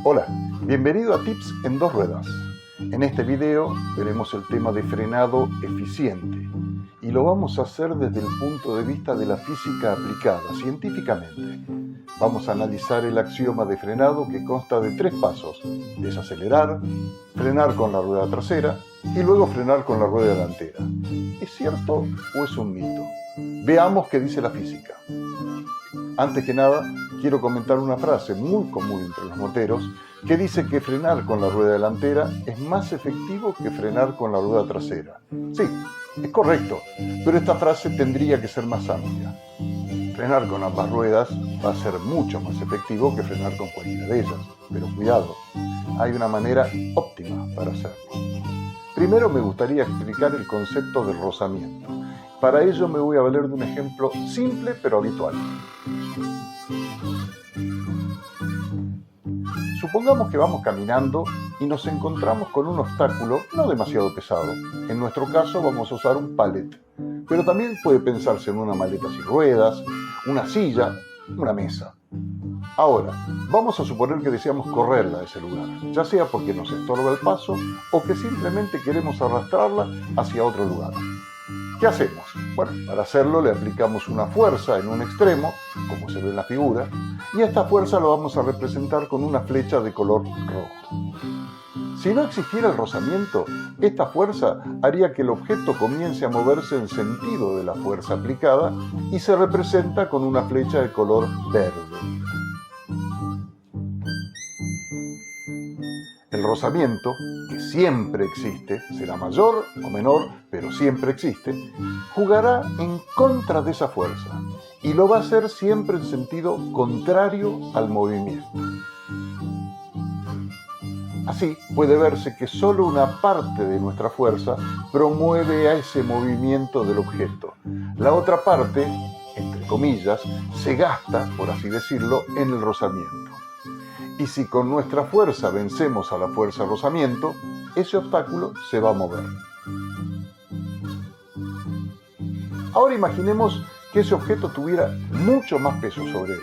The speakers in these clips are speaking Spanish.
Hola, bienvenido a Tips en dos ruedas. En este video veremos el tema de frenado eficiente y lo vamos a hacer desde el punto de vista de la física aplicada, científicamente. Vamos a analizar el axioma de frenado que consta de 3 pasos: desacelerar, frenar con la rueda trasera y luego frenar con la rueda delantera. ¿Es cierto o es un mito? Veamos qué dice la física. Antes que nada, quiero comentar una frase muy común entre los moteros que dice que frenar con la rueda delantera es más efectivo que frenar con la rueda trasera. Sí, es correcto, pero esta frase tendría que ser más amplia. Frenar con ambas ruedas va a ser mucho más efectivo que frenar con cualquiera de ellas, pero cuidado, hay una manera óptima para hacerlo. Primero me gustaría explicar el concepto del rozamiento. Para ello me voy a valer de un ejemplo simple pero habitual. Supongamos que vamos caminando y nos encontramos con un obstáculo no demasiado pesado. En nuestro caso vamos a usar un pallet, pero también puede pensarse en una maleta sin ruedas, una silla, una mesa. Ahora, vamos a suponer que deseamos correrla de ese lugar, ya sea porque nos estorba el paso o que simplemente queremos arrastrarla hacia otro lugar. ¿Qué hacemos? Bueno, para hacerlo le aplicamos una fuerza en un extremo, como se ve en la figura, y a esta fuerza lo vamos a representar con una flecha de color rojo. Si no existiera el rozamiento, esta fuerza haría que el objeto comience a moverse en sentido de la fuerza aplicada y se representa con una flecha de color verde. El rozamiento, que siempre existe, será mayor o menor, pero siempre existe, jugará en contra de esa fuerza y lo va a hacer siempre en sentido contrario al movimiento. Así puede verse que solo una parte de nuestra fuerza promueve a ese movimiento del objeto. La otra parte, entre comillas, se gasta, por así decirlo, en el rozamiento. Y si con nuestra fuerza vencemos a la fuerza rozamiento, ese obstáculo se va a mover. Ahora imaginemos que ese objeto tuviera mucho más peso sobre él.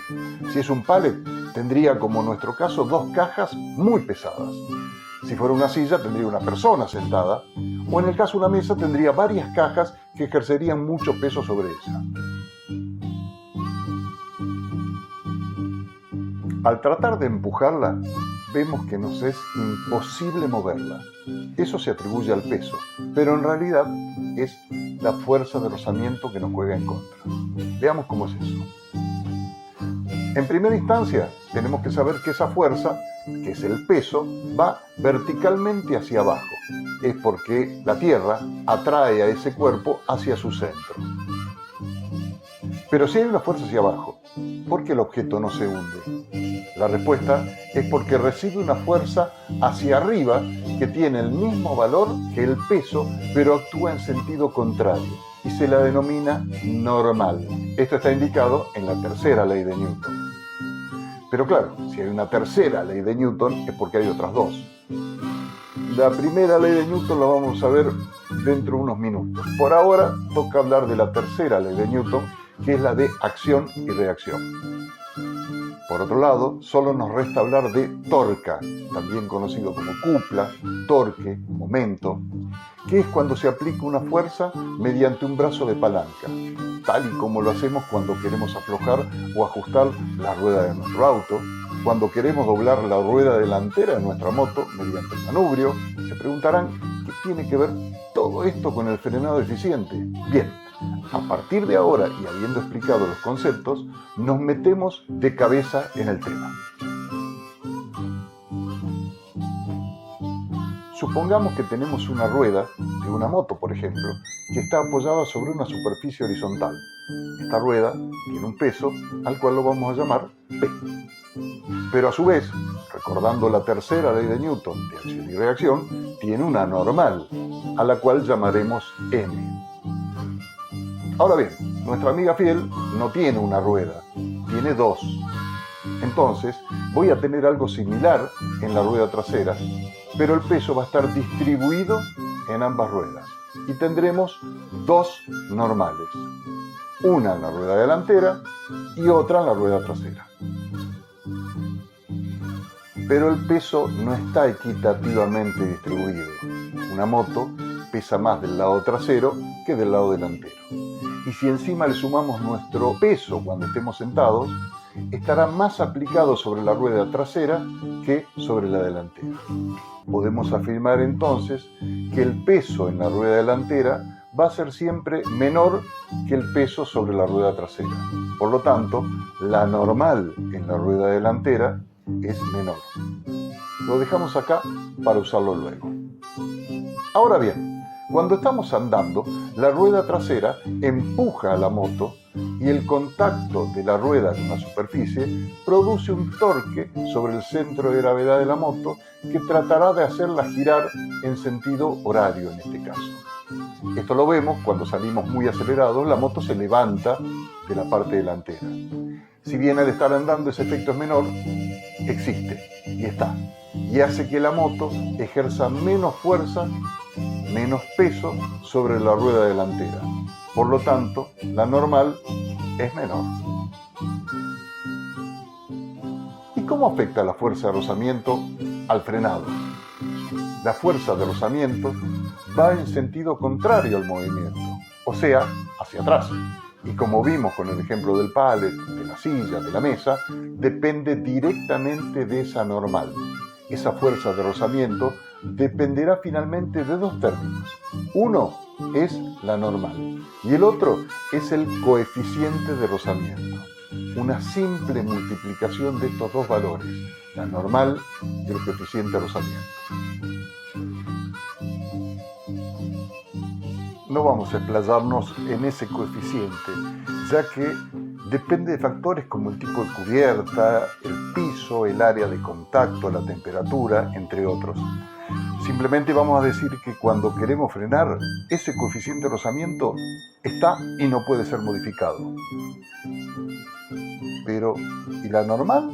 Si es un pallet, tendría, como en nuestro caso, 2 cajas muy pesadas. Si fuera una silla, tendría una persona sentada, o en el caso de una mesa, tendría varias cajas que ejercerían mucho peso sobre ella. Al tratar de empujarla, vemos que nos es imposible moverla. Eso se atribuye al peso, pero en realidad es la fuerza de rozamiento que nos juega en contra. Veamos cómo es eso. En primera instancia, tenemos que saber que esa fuerza, que es el peso, va verticalmente hacia abajo. Es porque la Tierra atrae a ese cuerpo hacia su centro. Pero si hay una fuerza hacia abajo, ¿por qué el objeto no se hunde? La respuesta es porque recibe una fuerza hacia arriba que tiene el mismo valor que el peso, pero actúa en sentido contrario y se la denomina normal. Esto está indicado en la tercera ley de Newton. Pero claro, si hay una tercera ley de Newton es porque hay otras 2. La primera ley de Newton la vamos a ver dentro de unos minutos. Por ahora toca hablar de la tercera ley de Newton, que es la de acción y reacción. Por otro lado, solo nos resta hablar de torca, también conocido como cupla, torque, momento, que es cuando se aplica una fuerza mediante un brazo de palanca, tal y como lo hacemos cuando queremos aflojar o ajustar la rueda de nuestro auto, cuando queremos doblar la rueda delantera de nuestra moto mediante el manubrio. Se preguntarán, ¿qué tiene que ver todo esto con el frenado eficiente? Bien, a partir de ahora y habiendo explicado los conceptos, nos metemos de cabeza en el tema. Supongamos que tenemos una rueda de una moto, por ejemplo, que está apoyada sobre una superficie horizontal. Esta rueda tiene un peso al cual lo vamos a llamar P. Pero a su vez, recordando la tercera ley de Newton de acción y reacción, tiene una normal, a la cual llamaremos M. Ahora bien, nuestra amiga fiel no tiene una rueda, tiene 2. Entonces, voy a tener algo similar en la rueda trasera, pero el peso va a estar distribuido en ambas ruedas y tendremos 2 normales. una en la rueda delantera y otra en la rueda trasera. Pero el peso no está equitativamente distribuido. Una moto pesa más del lado trasero que del lado delantero. Y si encima le sumamos nuestro peso cuando estemos sentados, estará más aplicado sobre la rueda trasera que sobre la delantera. Podemos afirmar entonces que el peso en la rueda delantera va a ser siempre menor que el peso sobre la rueda trasera. Por lo tanto, la normal en la rueda delantera es menor. Lo dejamos acá para usarlo luego. Ahora bien, cuando estamos andando, la rueda trasera empuja a la moto y el contacto de la rueda con la superficie produce un torque sobre el centro de gravedad de la moto que tratará de hacerla girar en sentido horario en este caso. Esto lo vemos cuando salimos muy acelerados, la moto se levanta de la parte delantera. Si bien al estar andando ese efecto es menor, existe y está. Y hace que la moto ejerza menos fuerza, menos peso sobre la rueda delantera. Por lo tanto, la normal es menor. ¿Y cómo afecta la fuerza de rozamiento al frenado? La fuerza de rozamiento va en sentido contrario al movimiento, o sea, hacia atrás. Y como vimos con el ejemplo del pallet, de la silla, de la mesa, depende directamente de esa normal. Esa fuerza de rozamiento dependerá finalmente de dos términos. Uno es la normal y el otro es el coeficiente de rozamiento. Una simple multiplicación de estos dos valores, la normal y el coeficiente de rozamiento. No vamos a explayarnos en ese coeficiente, ya que depende de factores como el tipo de cubierta, el piso, el área de contacto, la temperatura, entre otros. Simplemente vamos a decir que cuando queremos frenar, ese coeficiente de rozamiento está y no puede ser modificado. Pero, ¿y la normal?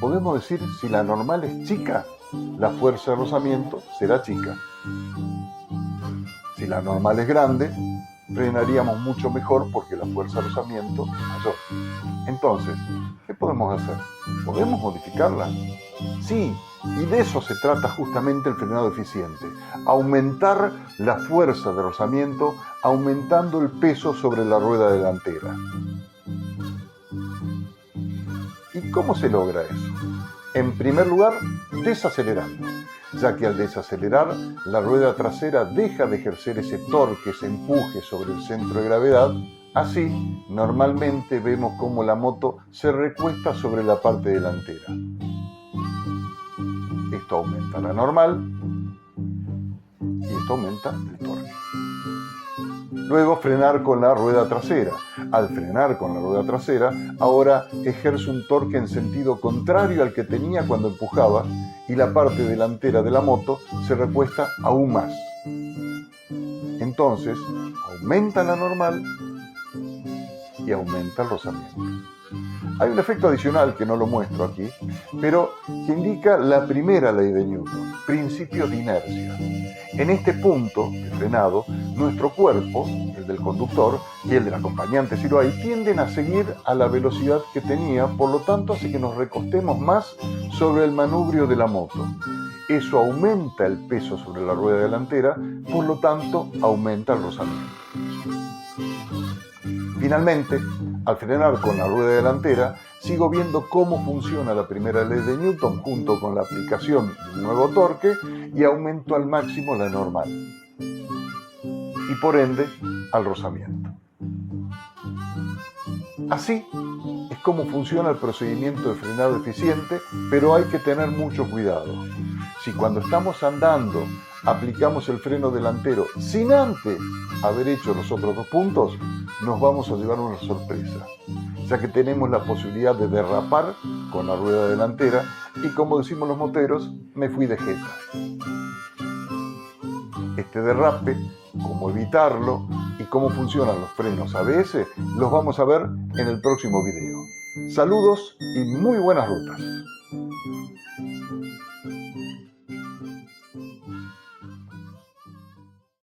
Podemos decir, si la normal es chica, la fuerza de rozamiento será chica. Si la normal es grande, frenaríamos mucho mejor porque la fuerza de rozamiento es mayor. Entonces, ¿qué podemos hacer? ¿Podemos modificarla? Sí, y de eso se trata justamente el frenado eficiente. Aumentar la fuerza de rozamiento aumentando el peso sobre la rueda delantera. ¿Y cómo se logra eso? En primer lugar, desacelerando, ya que al desacelerar, la rueda trasera deja de ejercer ese torque, ese empuje sobre el centro de gravedad. Así, normalmente vemos cómo la moto se recuesta sobre la parte delantera. Esto aumenta la normal y esto aumenta el torque. Luego, frenar con la rueda trasera. Al frenar con la rueda trasera, ahora ejerce un torque en sentido contrario al que tenía cuando empujaba y la parte delantera de la moto se recuesta aún más. Entonces, aumenta la normal y aumenta el rozamiento. Hay un efecto adicional que no lo muestro aquí, pero que indica la primera ley de Newton, principio de inercia. En este punto de frenado, nuestro cuerpo, el del conductor y el del acompañante si lo hay, tienden a seguir a la velocidad que tenía, por lo tanto hace que nos recostemos más sobre el manubrio de la moto. Eso aumenta el peso sobre la rueda delantera, por lo tanto aumenta el rozamiento. Finalmente, al frenar con la rueda delantera, sigo viendo cómo funciona la primera ley de Newton junto con la aplicación de un nuevo torque y aumento al máximo la normal. Y por ende, al rozamiento. Así es como funciona el procedimiento de frenado eficiente, pero hay que tener mucho cuidado. Si cuando estamos andando aplicamos el freno delantero sin antes haber hecho los otros dos puntos, nos vamos a llevar una sorpresa, ya que tenemos la posibilidad de derrapar con la rueda delantera y, como decimos los moteros, me fui de jeta. Este derrape, cómo evitarlo y cómo funcionan los frenos ABS, los vamos a ver en el próximo video. Saludos y muy buenas rutas.